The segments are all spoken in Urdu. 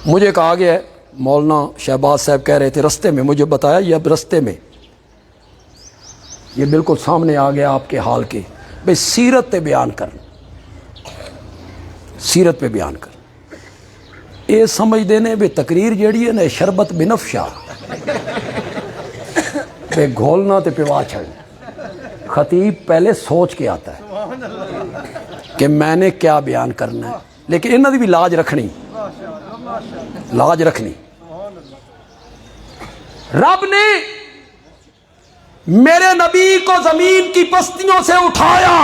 مجھے کہا گیا ہے، مولانا شہباز صاحب کہہ رہے تھے رستے میں، مجھے بتایا یہ اب رستے میں یہ بالکل سامنے آ گیا آپ کے حال کے، بھئی سیرت پہ بیان کرنا، سیرت پہ بیان کرنا، یہ سمجھ دینے بے تقریر جیڑی ہے نا شربت بنفشا، بے گھولنا تے پیوا چھڑنا۔ خطیب پہلے سوچ کے آتا ہے کہ میں نے کیا بیان کرنا ہے، لیکن انہوں نے بھی لاج رکھنی، لاج رکھنی۔ رب نے میرے نبی کو زمین کی پستیوں سے اٹھایا،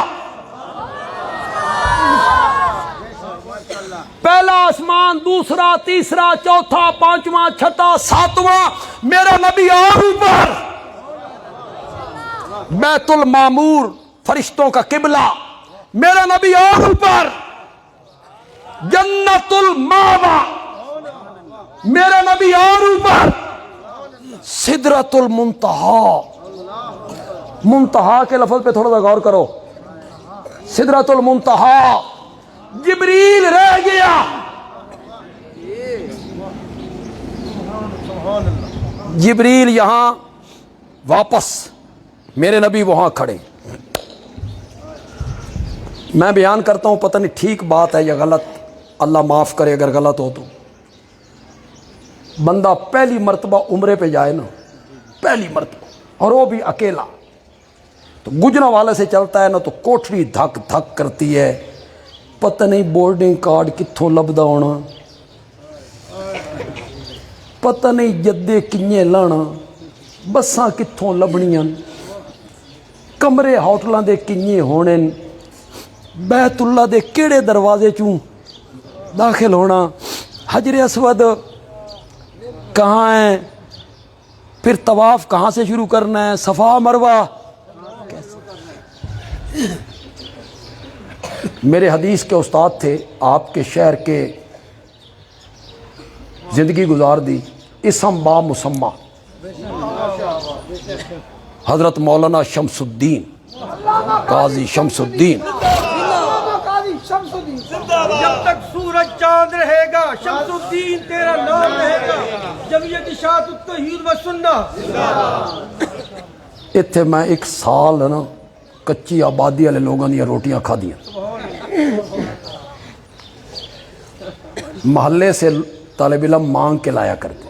پہلا آسمان، دوسرا، تیسرا، چوتھا، پانچواں، چھٹا، ساتواں، میرا نبی اور اوپر، بیت المعمور فرشتوں کا قبلہ، میرا نبی اور اوپر، جنت الماوا میرا نبی اور اوپر، سدرۃ المنتہا، منتہا کے لفظ پہ تھوڑا سا غور کرو، سدرۃ المنتہا، جبریل رہ گیا، جبریل یہاں واپس، میرے نبی وہاں کھڑے۔ میں بیان کرتا ہوں، پتہ نہیں ٹھیک بات ہے یا غلط، اللہ معاف کرے اگر غلط ہو تو۔ بندہ پہلی مرتبہ عمرے پہ جائے نا، پہلی مرتبہ، اور وہ بھی اکیلا، تو گجرا والے سے چلتا ہے نا تو کوٹھڑی دھک دھک کرتی ہے، پتہ نہیں بورڈنگ کارڈ کتھوں لبدا ہونا، پتہ نہیں جدے کنیے لانا، بساں کتھوں لبنیاں، کمرے ہوٹلاں دے کنیے ہونے، بیت اللہ دے کیڑے دروازے چوں داخل ہونا، حجر اسود کہاں ہے، پھر طواف کہاں سے شروع کرنا ہے، صفا مروہ۔ میرے حدیث کے استاد تھے، آپ کے شہر کے، زندگی گزار دی، اسم با مسمہ، حضرت مولانا شمس الدین قاضی شمس الدین۔ جب تک سورج چاند رہے گا شمس الدین تیرا نام رہے گا، جمعیت اشاعت التوحید و سنت۔ اتھے میں ایک سال نا کچی آبادی والے لوگوں دیا روٹیاں کھا دیا، محلے سے طالب علم مانگ کے لایا کرتے،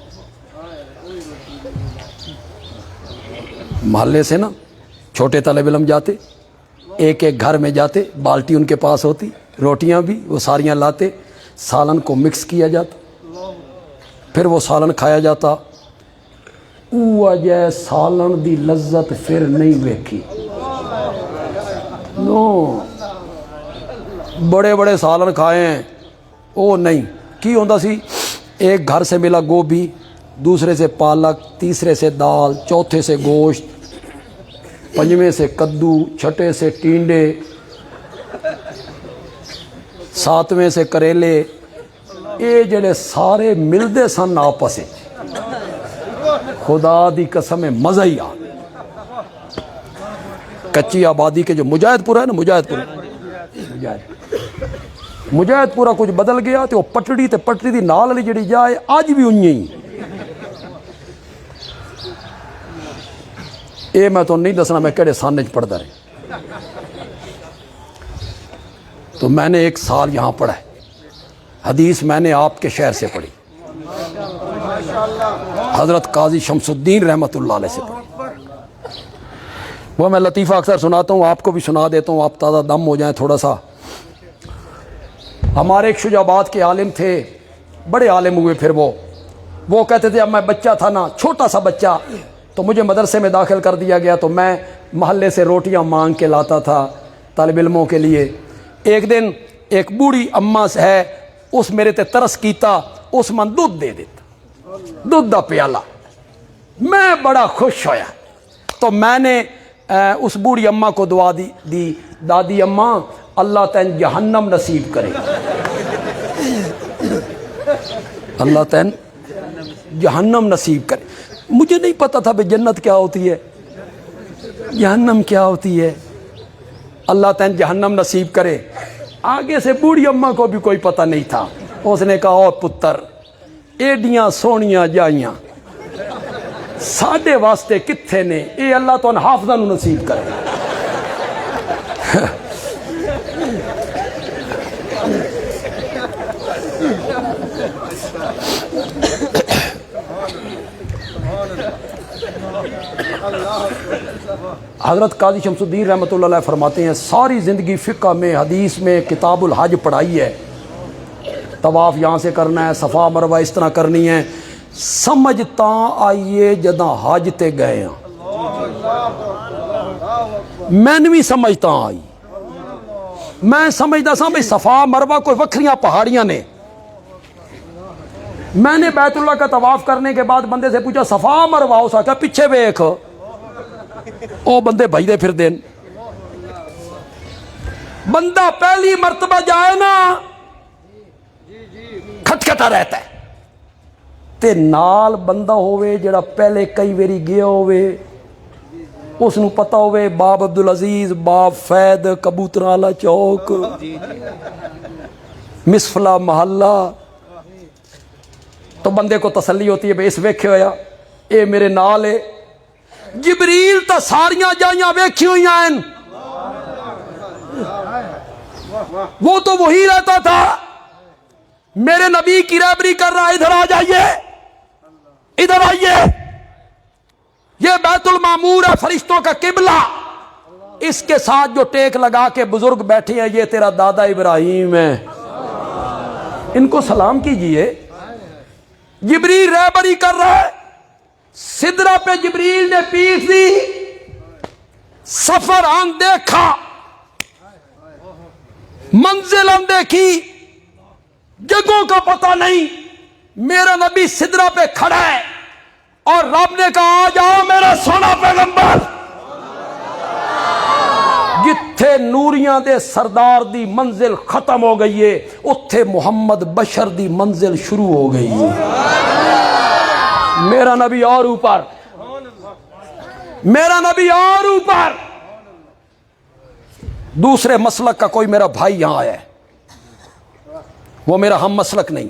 محلے سے نا چھوٹے طالب علم جاتے، ایک ایک گھر میں جاتے، بالٹی ان کے پاس ہوتی، روٹیاں بھی وہ ساریاں لاتے، سالن کو مکس کیا جاتا، پھر وہ سالن کھایا جاتا، اوہ جے سالن دی لذت پھر نہیں ویکھی، نو بڑے بڑے سالن کھائے ہیں، او نہیں کی ہوندہ سی، ایک گھر سے ملا گوبھی، دوسرے سے پالک، تیسرے سے دال، چوتھے سے گوشت، پنجویں سے کدو، چھٹے سے ٹینڈے، ساتویں سے کریلے، اے جڑے سارے ملدے سن آپس، خدا دی قسم مزہ ہی آ۔ کچی آبادی کے جو مجاہد پورا ہے نا، مجاہد پورا کچھ بدل گیا تو وہ پٹڑی تے پٹڑی دی نال علی جڑی جائے آج بھی انہی ہی۔ اے میں تو نہیں دسنا میں کہڑے سانج پڑھتا رہے، تو میں نے ایک سال یہاں پڑھا ہے، حدیث میں نے آپ کے شہر سے پڑھی، حضرت قاضی شمس الدین رحمۃ اللہ علیہ سے پڑھی۔ وہ میں لطیفہ اکثر سناتا ہوں، آپ کو بھی سنا دیتا ہوں، آپ تازہ دم ہو جائیں تھوڑا سا۔ ہمارے ایک شجاع آباد کے عالم تھے، بڑے عالم ہوئے، پھر وہ کہتے تھے اب میں بچہ تھا نا، چھوٹا سا بچہ، تو مجھے مدرسے میں داخل کر دیا گیا، تو میں محلے سے روٹیاں مانگ کے لاتا تھا طالب علموں کے لیے۔ ایک دن ایک بوڑھی اماں ہے، اس میرے تے ترس کیتا، اس من دودھ دے دیتا، دودھ دا پیالہ، میں بڑا خوش ہویا، تو میں نے اس بوڑھی اماں کو دعا دی، دادی اماں اللہ تین جہنم نصیب کرے، اللہ تین جہنم نصیب کرے۔ مجھے نہیں پتا تھا بھئی جنت کیا ہوتی ہے، جہنم کیا ہوتی ہے، اللہ تین جہنم نصیب کرے۔ آگے سے بوڑھی اماں کو بھی کوئی پتہ نہیں تھا، اس نے کہا او پتر ایڈیاں سونیاں جائیاں ساڈے واسطے کتھے نے، اے اللہ تو حافظاں نوں نصیب کرے۔ حضرت قاضی شمس الدین رحمۃ اللہ علیہ فرماتے ہیں ساری زندگی فقہ میں، حدیث میں، کتاب الحج پڑھائی ہے، طواف یہاں سے کرنا ہے، صفا مروہ اس طرح کرنی ہے، سمجھتا آئیے جداں حج تے گئے ہیں میں نہیں سمجھتا آئی، میں سمجھتا سا بھئی صفا مروہ کوئی وکھریاں پہاڑیاں نے۔ میں نے بیت اللہ کا طواف کرنے کے بعد بندے سے پوچھا صفا مروہ، اس کا پیچھے ویکھ، او بندے بھائی پھر دین، بندہ پہلی مرتبہ جائے نا کھٹکھٹا رہتا ہے، تے نال بندہ ہوئے جڑا پہلے کئی ویری گیا ہوئے، اس نو پتہ ہوئے باب عبدالعزیز، باب فید، کبوتر والا چوک، مسفلا محلہ، تو بندے کو تسلی ہوتی ہے بھئی اس ویکھے ہویا اے میرے نال ہے۔ جبریل تا ساریاں جائیاں ویکھی ہوئی ہیں، وہ تو وہی رہتا تھا، میرے نبی کی رہبری کر رہا ہے، ادھر آ جائیے، ادھر آئیے، یہ بیت المعمور ہے فرشتوں کا قبلہ، اس کے ساتھ جو ٹیک لگا کے بزرگ بیٹھے ہیں یہ تیرا دادا ابراہیم ہے، ان کو سلام کیجئے۔ جبریل رہبری کر رہا ہے، سدرہ پہ جبریل نے پیٹھ دی، سفر ان دیکھا، منزل ان دیکھی، جگہوں کا پتہ نہیں، میرا نبی سدرہ پہ کھڑا ہے اور رب نے کہا آ جاؤ میرا سونا پیغمبر، جتھے نوریاں دے سردار دی منزل ختم ہو گئی ہے اتھے محمد بشر دی منزل شروع ہو گئی ہے۔ میرا نبی اور اوپر، میرا نبی اور اوپر۔ دوسرے مسلک کا کوئی میرا بھائی یہاں آیا ہے، وہ میرا ہم مسلک نہیں،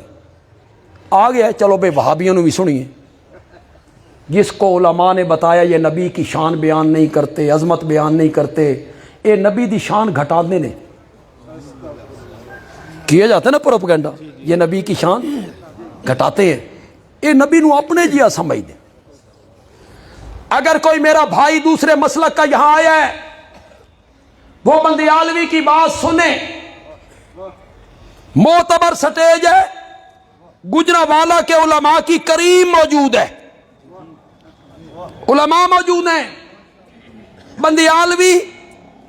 آ گیا ہے، چلو بے وہابیوں نے بھی سنیے، جس کو علماء نے بتایا یہ نبی کی شان بیان نہیں کرتے، عظمت بیان نہیں کرتے، اے نبی دی شان گھٹانے نے کیا جاتا ہے نا پروپیگنڈا، یہ نبی کی شان گھٹاتے ہیں، اے نبی نو اپنے جیا سمجھ دیں۔ اگر کوئی میرا بھائی دوسرے مسلک کا یہاں آیا ہے، وہ بندیالوی کی بات سنے، معتبر سٹیج ہے، گجرانوالہ کے علماء کی کریم موجود ہے، علماء موجود ہیں، بندیالوی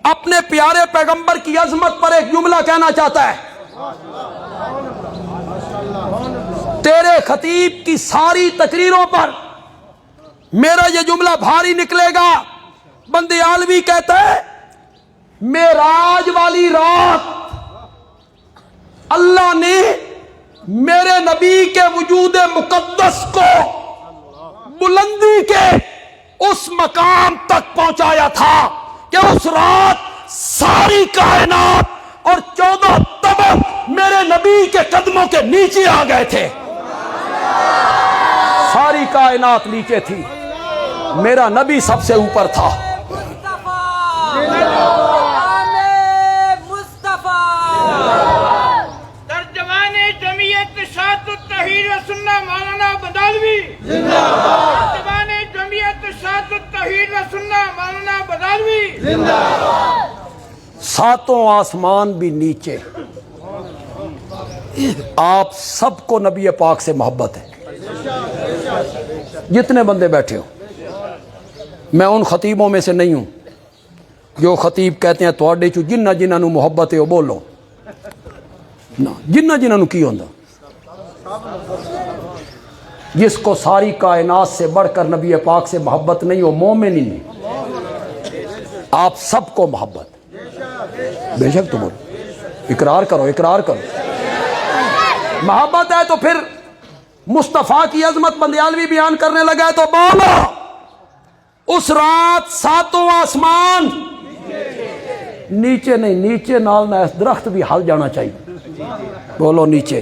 اپنے پیارے پیغمبر کی عظمت پر ایک جملہ کہنا چاہتا ہے، تیرے خطیب کی ساری تقریروں پر میرا یہ جملہ بھاری نکلے گا۔ بندیالوی کہتا ہے معراج والی رات اللہ نے میرے نبی کے وجود مقدس کو بلندی کے اس مقام تک پہنچایا تھا کہ اس رات ساری کائنات اور 14 طبق میرے نبی کے قدموں کے نیچے آ گئے تھے، ساری کائنات نیچے تھی، میرا نبی سب سے اوپر تھا۔ ترجمان جمعیت اشاعت التوحید و سنہ مولانا بدالوی زندہ باد، ترجمان جمعیت اشاعت التوحید و سنہ مولانا بدالوی زندہ باد۔ ساتوں آسمان بھی نیچے، آپ سب کو نبی پاک سے محبت ہے، جتنے بندے بیٹھے ہو، میں ان خطیبوں میں سے نہیں ہوں جو خطیب کہتے ہیں تواڈے چوں جنہ جنہ نو محبت ہے وہ بولو نا، جنہ جنہ نو کی ہوندا، جس کو ساری کائنات سے بڑھ کر نبی پاک سے محبت نہیں وہ مومن ہی نہیں۔ آپ سب کو محبت، بے شک تم اقرار کرو، اقرار کرو، محبت ہے تو پھر مصطفیٰ کی عظمت بندیالوی بیان کرنے لگا ہے تو بولو، اس رات ساتوں آسمان نیچے نہیں، نیچے نال نہ درخت بھی ہل جانا چاہیے، بولو نیچے،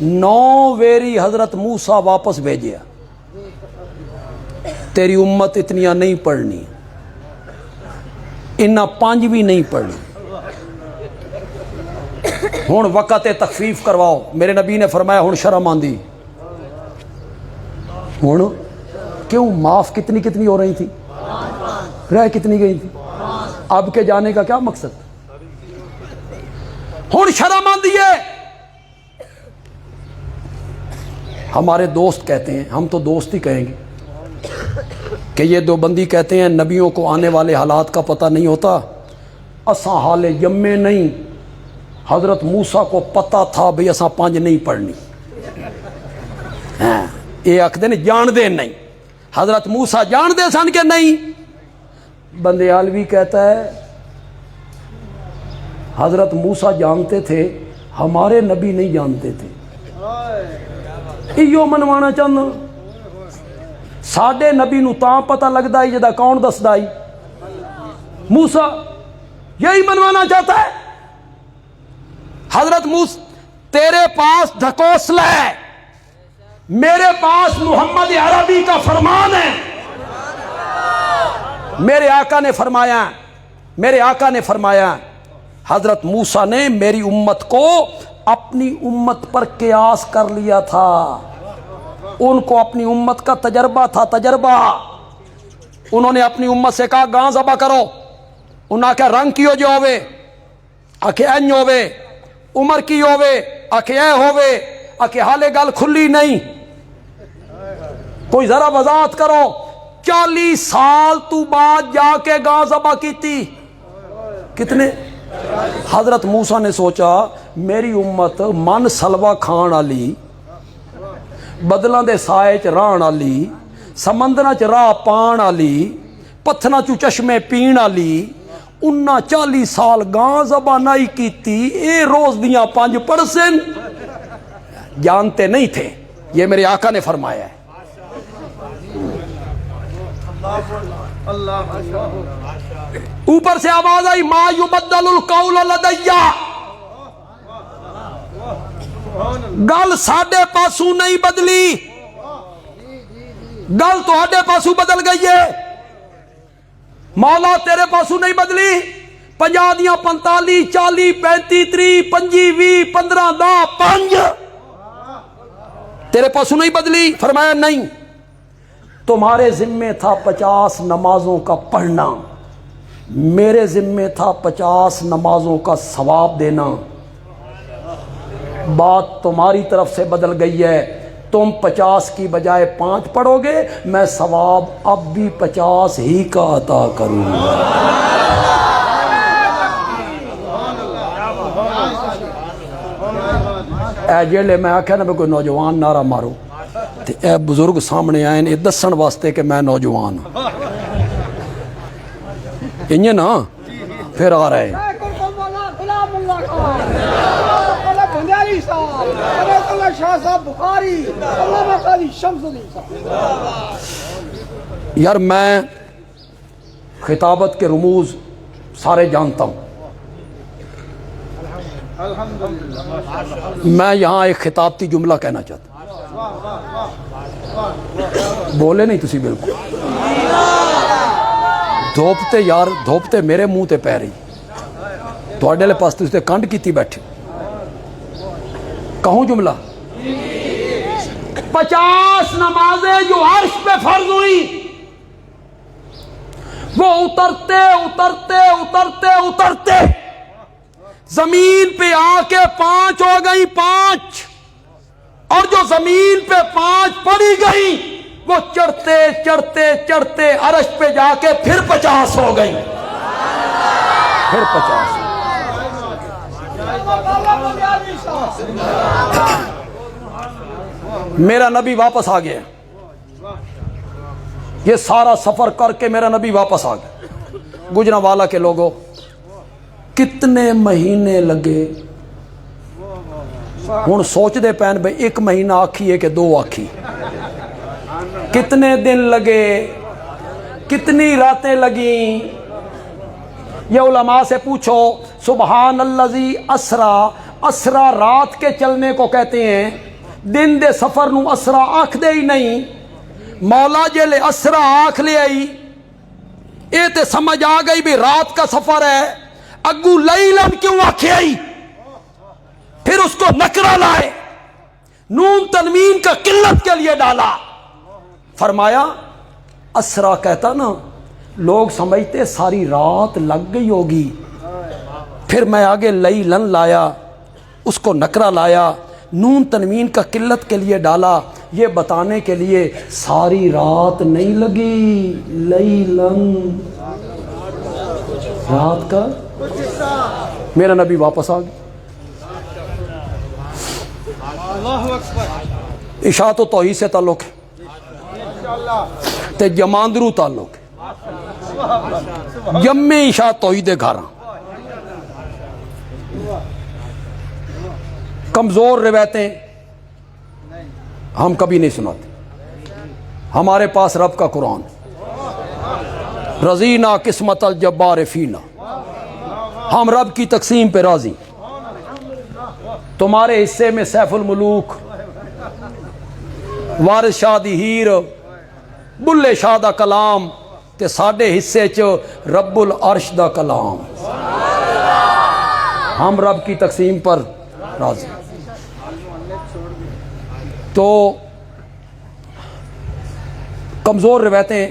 9 ویری حضرت موسیٰ واپس بھیجیا، تیری امت اتنیاں نہیں پڑھنی، انہاں 5 بھی نہیں پڑھنی، ہن وقت تخفیف کرواؤ۔ میرے نبی نے فرمایا ہن شرم آندی، ہن کیوں؟ معاف کتنی ہو رہی تھی، رہ کتنی گئی تھی، اب کے جانے کا کیا مقصد؟ ہن شرم آندی ہے۔ ہمارے دوست کہتے ہیں، ہم تو دوست ہی کہیں گے، کہ یہ دیوبندی کہتے ہیں نبیوں کو آنے والے حالات کا پتہ نہیں ہوتا، اساں حال یمے نہیں، حضرت موسیٰ کو پتہ تھا بھئی اساں 5 نہیں پڑھنی، یہ آکھدے نے جان دے نہیں، حضرت موسیٰ جان دے سن کے نہیں۔ بندیالوی کہتا ہے حضرت موسیٰ جانتے تھے، ہمارے نبی نہیں جانتے تھے، ایو منوانا چاہنا، ساڈے نبی نو تاں پتہ لگدا ہے جدا کون دسدا ہے، موسیٰ یہی منوانا چاہتا ہے۔ حضرت موسیٰ تیرے پاس ڈھکوسلا ہے، میرے پاس محمد عربی کا فرمان ہے۔ میرے آقا نے فرمایا حضرت موسیٰ نے میری امت کو اپنی امت پر قیاس کر لیا تھا، ان کو اپنی امت کا تجربہ تھا، تجربہ۔ انہوں نے اپنی امت سے کہا گاں ذبح کرو، انہاں کہا رنگ کیو جو ہوئے، آکھے این ہوئے، عمر کی ہوئے، آکھے اے ہوئے، آکھے حالے گل کھلی نہیں، کوئی ذرا وضاحت کرو، 40 سال تو بعد جا کے گاں ذبح کیتی، کتنے؟ حضرت موسیٰ نے سوچا میری امت من سلوہ کھان والی، بدلاں دے سائے چ رہن والی، سمندراں چ راہ پان والی، پتھراں چوں چشمے پین والی، انہاں 40 سال گاں ذبح نہیں کیتی، اے روز دیاں 5 پرسن جانتے نہیں تھے۔ یہ میرے آقا نے فرمایا ہے۔ اوپر سے آواز آئی ما یبدل القول لدی، گل ساڈے پاسوں نہیں بدلی، گل تہاڈے پاسوں بدل گئی ہے، مولا تیرے پاسوں نہیں بدلی۔ 50 دیاں 45 40 35 30 25 20 15 10 5 تیرے پاسوں نہیں بدلی۔ فرمایا نہیں، تمہارے ذمے تھا 50 نمازوں کا پڑھنا، میرے ذمے تھا 50 نمازوں کا ثواب دینا، بات تمہاری طرف سے بدل گئی ہے، تم 50 کی بجائے 5 پڑھو گے، میں ثواب اب بھی 50 ہی کا عطا کروں گا۔ اے جیلے میں آکھیا نا میں کوئی نوجوان نعرہ مارو تے اے بزرگ سامنے آئے نے دسن واسطے کہ میں نوجوان ہوں، انہیں نا پھر آ رہے ہیں۔ یار میں خطابت کے رموز سارے جانتا ہوں، میں یہاں ایک خطابتی جملہ کہنا چاہتا ہوں، بولے نہیں تسی بالکل، دھوپتے یار دھوپتے میرے منہ تے پہ رہی، تھوڑے لے پاس تسی تے کنڈ کیتی بیٹھے، کہوں جملہ؟ 50 نمازیں جو عرش پہ فرض ہوئی، وہ اترتے اترتے اترتے اترتے زمین پہ آ کے 5 ہو گئی، 5، اور جو زمین پہ 5 پڑی گئی وہ چڑھتے چڑھتے چڑھتے عرش پہ جا کے پھر 50 ہو گئی، پھر 50۔ میرا نبی واپس آ گیا، یہ سارا سفر کر کے میرا نبی واپس آ گیا۔ گجرانوالہ کے لوگوں کتنے مہینے لگے، ہن سوچ دے پین بھئی 1 مہینہ آکھی ہے کہ 2 آکھی، کتنے دن لگے، کتنی راتیں لگیں۔ یہ علماء سے پوچھو، سبحان الذی اسرا اسرا رات کے چلنے کو کہتے ہیں، دن دے سفر نو اسرا آکھ دے ہی نہیں۔ مولا جلے اسرا آکھ لے آئی، اے تے سمجھ آ گئی بھی رات کا سفر ہے، اگو لیلن کیوں آکھے آئی؟ پھر اس کو نکرہ لائے، نون تنوین کا قلت کے لیے ڈالا، فرمایا اسرا کہتا نا لوگ سمجھتے ساری رات لگ گئی ہوگی، پھر میں آگے لیلن لایا، اس کو نکرہ لایا، نون تنوین کا قلت کے لیے ڈالا، یہ بتانے کے لیے ساری رات نہیں لگی، لیلن رات کا۔ میرا نبی واپس آ گیا۔ اشاعت و توحید سے تعلق ہے تے جماندرو تعلق ہے، جمع اشاعت توحید گھر کمزور روایتیں ہم کبھی نہیں سناتے، ہمارے پاس رب کا قرآن، رضینا قسمت الجبار فینا، ہم رب کی تقسیم پہ راضی۔ تمہارے حصے میں سیف الملوک، وارث شاہ دی ہیر، بلے شاہ دا کلام، تے ساڈے حصے چ رب العرش دا کلام، ہم رب کی تقسیم پر راضی۔ تو کمزور روایتیں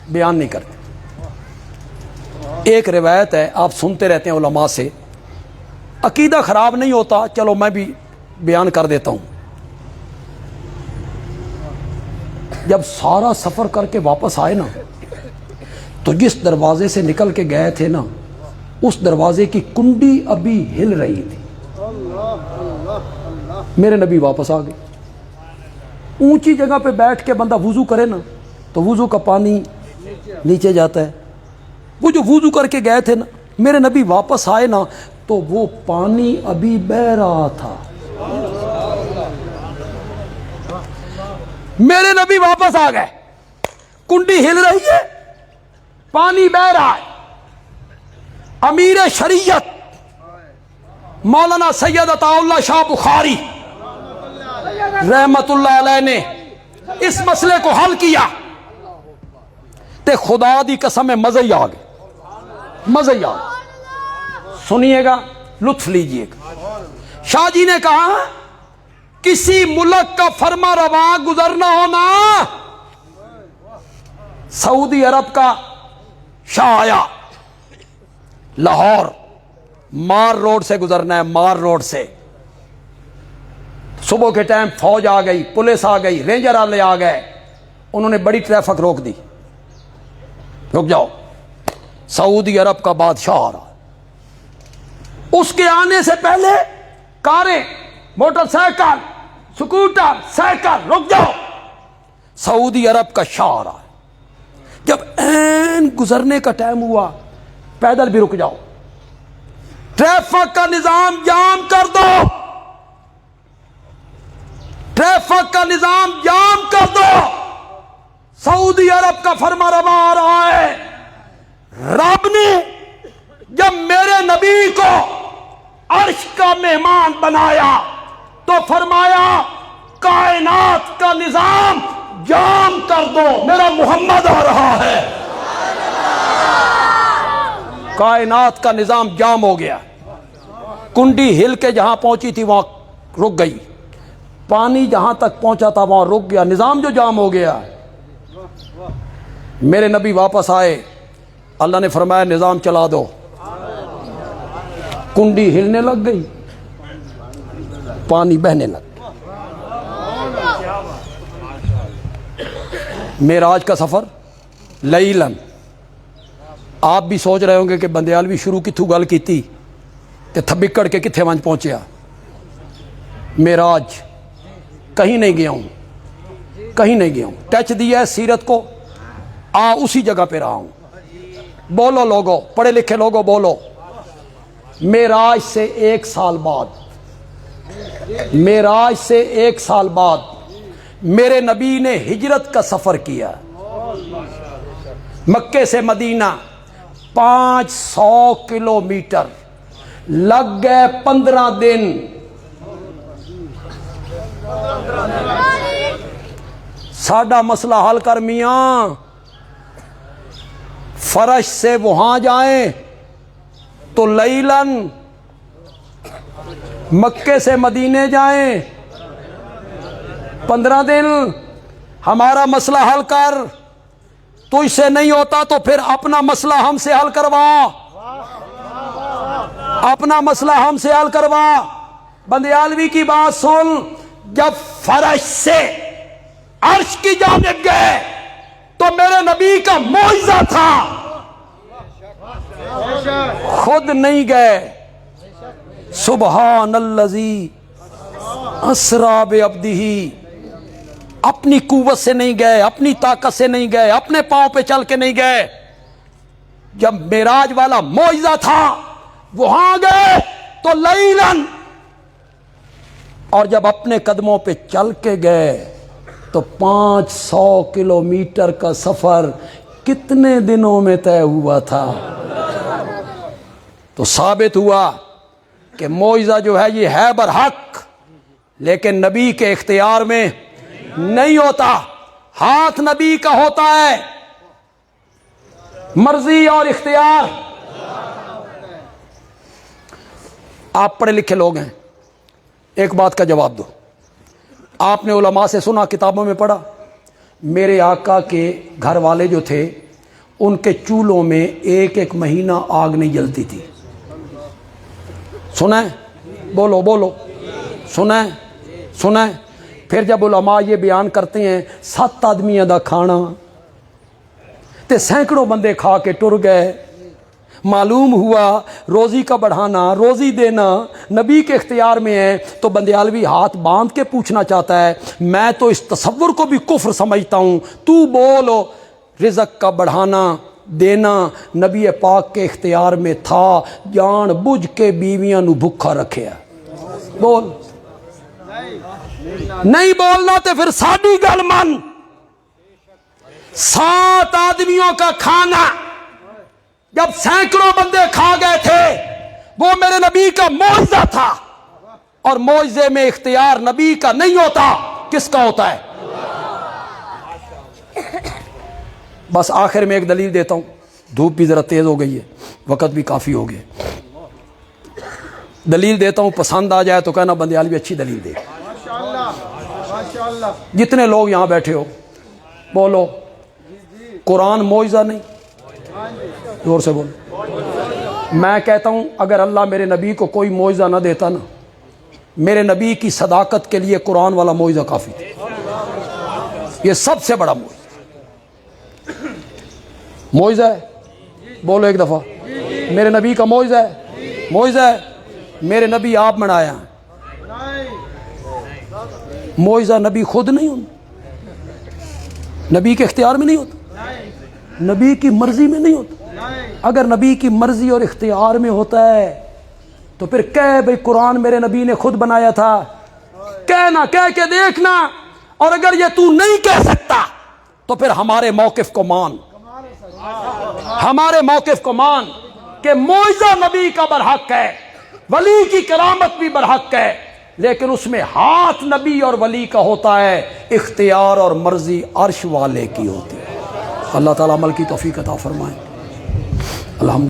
بیان نہیں کرتے۔ ایک روایت ہے آپ سنتے رہتے ہیں علماء سے، عقیدہ خراب نہیں ہوتا، چلو میں بھی بیان کر دیتا ہوں۔ جب سارا سفر کر کے واپس آئے نا تو جس دروازے سے نکل کے گئے تھے نا اس دروازے کی کنڈی ابھی ہل رہی تھی۔ میرے نبی واپس آ گئے۔ اونچی جگہ پہ بیٹھ کے بندہ وضو کرے نا تو وضو کا پانی نیچے جاتا ہے، وہ جو وضو کر کے گئے تھے نا میرے نبی واپس آئے نا تو وہ پانی ابھی بہ رہا تھا۔ میرے نبی واپس آ گئے، کنڈی ہل رہی ہے، پانی بہ رہا ہے۔ امیر شریعت مولانا سید عطا اللہ شاہ بخاری رحمت اللہ علیہ نے اس مسئلے کو حل کیا تے خدا دی قسم مزہ ہی آ گئے، مزہ ہی آ گئے۔ سنیے گا، لطف لیجئے گا۔ شاہ جی نے کہا کسی ملک کا فرما رواں گزرنا ہونا، سعودی عرب کا شاہ آیا، لاہور مار روڈ سے گزرنا ہے، مار روڈ سے۔ صبح کے ٹائم فوج آ گئی، پولیس آ گئی، رینجر والے آ گئے، انہوں نے بڑی ٹریفک روک دی، رک جاؤ، سعودی عرب کا بادشاہ آ رہا۔ اس کے آنے سے پہلے کاریں، موٹر سائیکل، سکوٹر، سائیکل، رک جاؤ، سعودی عرب کا شاہ آ رہا ہے۔ جب این گزرنے کا ٹائم ہوا، پیدل بھی رک جاؤ، ٹریفک کا نظام جام کر دو، ٹریفک کا نظام جام کر دو، سعودی عرب کا فرما روا آ رہا ہے۔ رب نے جب میرے نبی کو عرش کا مہمان بنایا تو فرمایا کائنات کا نظام جام کر دو، میرا محمد آ رہا ہے۔ کائنات کا نظام جام ہو گیا، کنڈی ہل کے جہاں پہنچی تھی وہاں رک گئی، پانی جہاں تک پہنچا تھا وہاں رک گیا، نظام جو جام ہو گیا۔ میرے نبی واپس آئے، اللہ نے فرمایا نظام چلا دو، کنڈی ہلنے لگ گئی، پانی بہنے لگ گیا۔ معراج کا سفر لیلن، آپ بھی سوچ رہے ہوں گے کہ بندیالوی شروع کتھوں گل کیتی تے تھبکڑ کے کتھے ونج پہنچیا۔ معراج کہیں نہیں گیا ہوں، کہیں نہیں گیا ہوں، ٹچ دیا ہے سیرت کو، اسی جگہ پہ رہا ہوں۔ بولو لوگو، پڑھے لکھے لوگو بولو، معراج سے 1 سال بعد، معراج سے 1 سال بعد میرے نبی نے ہجرت کا سفر کیا، مکے سے مدینہ 500 کلومیٹر، لگ گئے 15 دن. ساڈا مسئلہ حل کر میاں. فرش سے وہاں جائیں تو لیلن، مکے سے مدینے جائیں 15 دن. ہمارا مسئلہ حل کر. تو اس سے نہیں ہوتا تو پھر اپنا مسئلہ ہم سے حل کروا. اپنا مسئلہ ہم سے حل کروا. بندیالوی کی بات سن. جب فرش سے عرش کی جانب گئے تو میرے نبی کا معجزہ تھا، خود نہیں گئے. سبحان الذی اسریٰ بعبدہ. اپنی قوت سے نہیں گئے، اپنی طاقت سے نہیں گئے، اپنے پاؤں پہ چل کے نہیں گئے. جب معراج والا معجزہ تھا وہاں گئے تو لیلاً، اور جب اپنے قدموں پہ چل کے گئے تو 500 کلومیٹر کا سفر کتنے دنوں میں طے ہوا تھا. تو ثابت ہوا کہ معجزہ جو ہے یہ ہے برحق، لیکن نبی کے اختیار میں نہیں ہوتا. ہاتھ نبی کا ہوتا ہے، مرضی اور اختیار. آپ پڑھے لکھے لوگ ہیں، ایک بات کا جواب دو. آپ نے علماء سے سنا، کتابوں میں پڑھا، میرے آقا کے گھر والے جو تھے ان کے چولہوں میں ایک ایک مہینہ آگ نہیں جلتی تھی. سنیں؟ بولو بولو. سنیں؟ سنیں؟ پھر جب علماء یہ بیان کرتے ہیں 7 آدمیاں دا کھانا تے سینکڑوں بندے کھا کے ٹر گئے، معلوم ہوا روزی کا بڑھانا، روزی دینا نبی کے اختیار میں ہے. تو بندیالوی ہاتھ باندھ کے پوچھنا چاہتا ہے، میں تو اس تصور کو بھی کفر سمجھتا ہوں. تو بولو رزق کا بڑھانا دینا نبی پاک کے اختیار میں تھا، جان بوجھ کے بیویاں نو بھکھا رکھیا. بول. نہیں بولنا تے پھر ساڈی گل من. 7 آدمیوں کا کھانا جب سینکڑوں بندے کھا گئے تھے، وہ میرے نبی کا معجزہ تھا، اور معجزے میں اختیار نبی کا نہیں ہوتا. کس کا ہوتا ہے؟ بس آخر میں ایک دلیل دیتا ہوں. دھوپ بھی ذرا تیز ہو گئی ہے، وقت بھی کافی ہو گیا. دلیل دیتا ہوں، پسند آ جائے تو کہنا بندیالوی اچھی دلیل دے. جتنے لوگ یہاں بیٹھے ہو بولو قرآن معجزہ نہیں؟ زور سے بولو. میں کہتا ہوں اگر اللہ میرے نبی کو کوئی معجزہ نہ دیتا نا، میرے نبی کی صداقت کے لیے قرآن والا معجزہ کافی تھا. یہ سب سے بڑا معجزہ ہے. بولو ایک دفعہ. میرے نبی کا معجزہ ہے. معجزہ ہے. میرے نبی آپ بنایا. معجزہ نبی خود نہیں ہوتا، نبی کے اختیار میں نہیں ہوتا، نبی کی مرضی میں نہیں ہوتا. اگر نبی کی مرضی اور اختیار میں ہوتا ہے تو پھر کہہ بھئی قرآن میرے نبی نے خود بنایا تھا. کہنا، کہہ کے دیکھنا. اور اگر یہ تو نہیں کہہ سکتا تو پھر ہمارے موقف کو مان، ہمارے موقف کو مان کہ معجزہ نبی کا برحق ہے، ولی کی کرامت بھی برحق ہے، لیکن اس میں ہاتھ نبی اور ولی کا ہوتا ہے، اختیار اور مرضی عرش والے کی ہوتی ہے. اللہ تعالیٰ عمل کی توفیق عطا فرمائے. الحمد